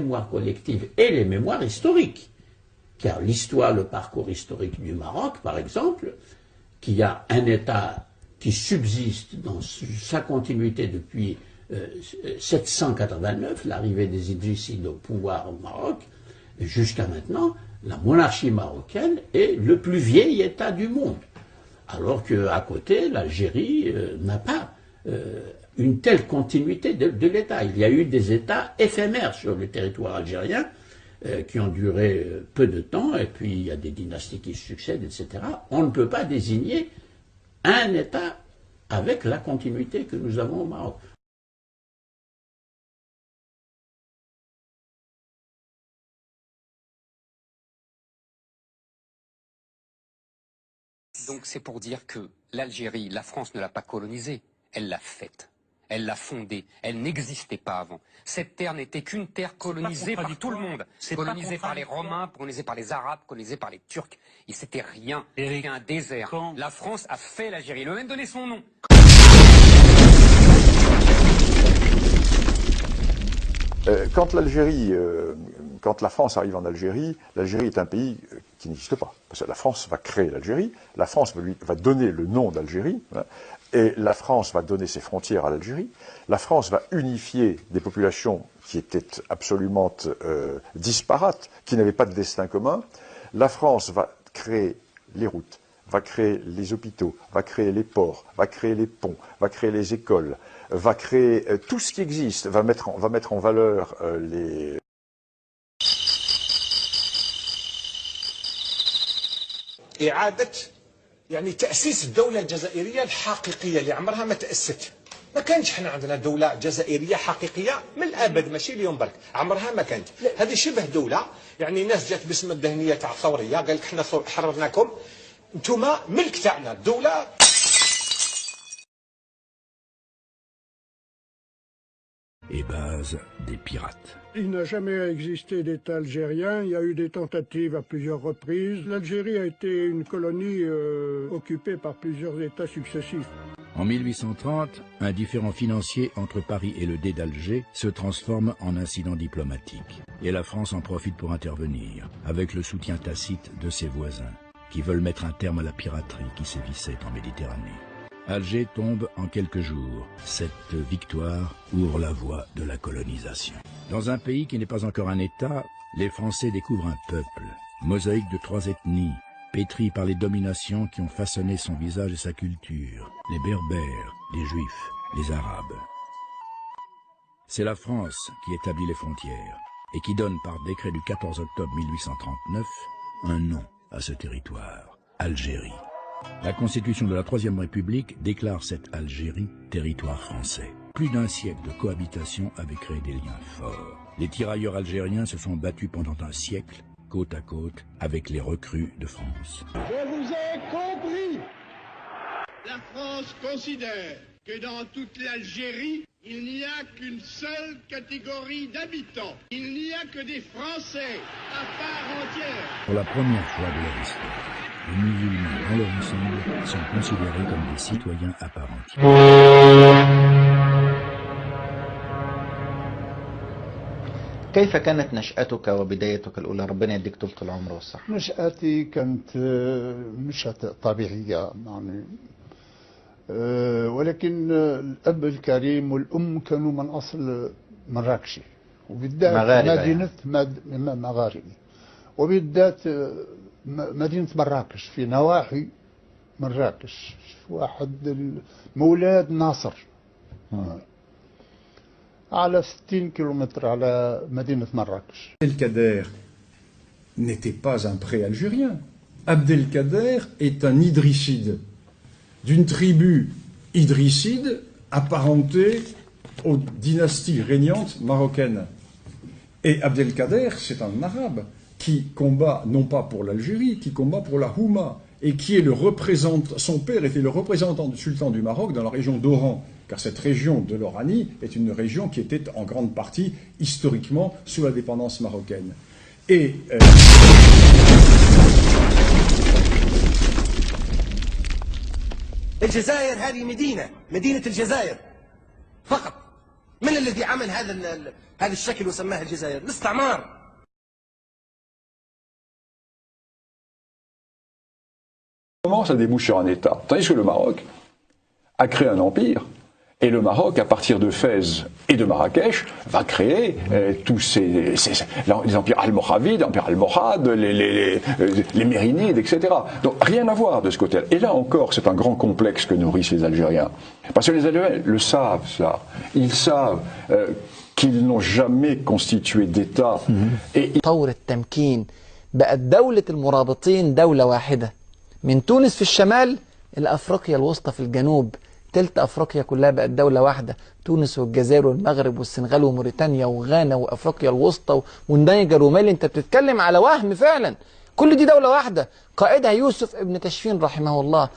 mémoire collective et les mémoires historiques. Car l'histoire, le parcours historique du Maroc, par exemple, qui a un État qui subsiste dans sa continuité depuis 789, l'arrivée des Idrissides au pouvoir au Maroc, jusqu'à maintenant, la monarchie marocaine est le plus vieil État du monde. Alors qu'à côté, l'Algérie n'a pas une telle continuité de l'État. Il y a eu des États éphémères sur le territoire algérien qui ont duré peu de temps, et puis il y a des dynasties qui succèdent, etc. On ne peut pas désigner un État avec la continuité que nous avons au Maroc. Donc c'est pour dire que l'Algérie, la France ne l'a pas colonisée, elle l'a faite. Elle l'a fondée, elle n'existait pas avant. Cette terre n'était qu'une terre colonisée par tout le monde. Colonisée par les Romains, colonisée par les Arabes, colonisée par les Turcs. Et c'était rien, c'était un désert. La France a fait l'Algérie, elle a même donné son nom. Quand la France arrive en Algérie, l'Algérie est un pays qui n'existe pas. Parce que la France va créer l'Algérie, la France va donner le nom d'Algérie, hein, et la France va donner ses frontières à l'Algérie. La France va unifier des populations qui étaient absolument disparates, qui n'avaient pas de destin commun. La France va créer les routes, va créer les hôpitaux, va créer les ports, va créer les ponts, va créer les écoles, va créer tout ce qui existe, va mettre en valeur les... إعادة يعني تأسيس الدولة الجزائرية الحقيقية اللي عمرها ما تأسست. ما كانش حنا عندنا دولة جزائرية حقيقية من الأبد، ماشي اليوم برك، عمرها ما كانت. هذه شبه دولة، يعني ناس جات باسم الدهنية تاع الثورية، قال لك حنا حررناكم، انتوما ملك تاعنا، الدولة. Et base des pirates. Il n'a jamais existé d'État algérien, il y a eu des tentatives à plusieurs reprises. L'Algérie a été une colonie occupée par plusieurs États successifs. En 1830, un différend financier entre Paris et le Dey d'Alger se transforme en incident diplomatique. Et la France en profite pour intervenir, avec le soutien tacite de ses voisins, qui veulent mettre un terme à la piraterie qui sévissait en Méditerranée. Alger tombe en quelques jours. Cette victoire ouvre la voie de la colonisation. Dans un pays qui n'est pas encore un État, les Français découvrent un peuple, mosaïque de 3 ethnies, pétri par les dominations qui ont façonné son visage et sa culture, les Berbères, les Juifs, les Arabes. C'est la France qui établit les frontières et qui donne par décret du 14 octobre 1839 un nom à ce territoire, Algérie. La Constitution de la Troisième République déclare cette Algérie territoire français. Plus d'un siècle de cohabitation avait créé des liens forts. Les tirailleurs algériens se sont battus pendant un siècle, côte à côte, avec les recrues de France. Je vous ai compris. La France considère que dans toute l'Algérie, il n'y a qu'une seule catégorie d'habitants. Il n'y a que des Français à part entière. Pour la première fois de leur histoire, les musulmans dans leur ensemble sont considérés comme des citoyens à part entière. كيف كانت نشأتك وبدايتك الأولى؟ ربنا يديك طول العمر والصحة. نشأتي كانت نشأة طبيعية يعني، ولكن الأب الكريم والأم كانوا من أصل مراكشي، وبالذات مدينة مغاربي، وبالذات مدينة مراكش في نواحي مراكش، واحد مولاد ناصر على 60 كيلومتر على مدينة مراكش. Abdelkader n'était pas un pré-algérien. Abdelkader est un idrisside, d'une tribu idrisside apparentée aux dynasties régnantes marocaines. Et Abdelkader, c'est un arabe qui combat non pas pour l'Algérie, qui combat pour la Houma, et qui est le représentant, son père était le représentant du sultan du Maroc dans la région d'Oran, car cette région de l'Oranie est une région qui était en grande partie historiquement sous la dépendance marocaine. Et الجزائر هذه مدينة الجزائر فقط، من الذي عمل هذا الشكل وسماها الجزائر؟ الاستعمار. Ça débouche sur un État. Tandis que le Maroc a créé un empire, et le Maroc, à partir de Fès et de Marrakech, va créer tous les empires almoravides, l'empire almohade, les mérinides, etc. Donc rien à voir de ce côté-là. Et là encore, c'est un grand complexe que nourrissent les Algériens. Parce que les Algériens le savent, ça. Ils savent qu'ils n'ont jamais constitué d'État. طور التمكين بقت دولة المرابطين دولة واحدة من تونس في الشمال إلى أفريقيا الوسطى في الجنوب. تلت أفريقيا كلها بقت دولة واحدة، تونس والجزائر والمغرب والسنغال وموريتانيا وغانا وأفريقيا الوسطى والنيجر ومالي. أنت بتتكلم على وهم فعلا. كل دي دولة واحدة قائدها يوسف ابن تشفين رحمه الله.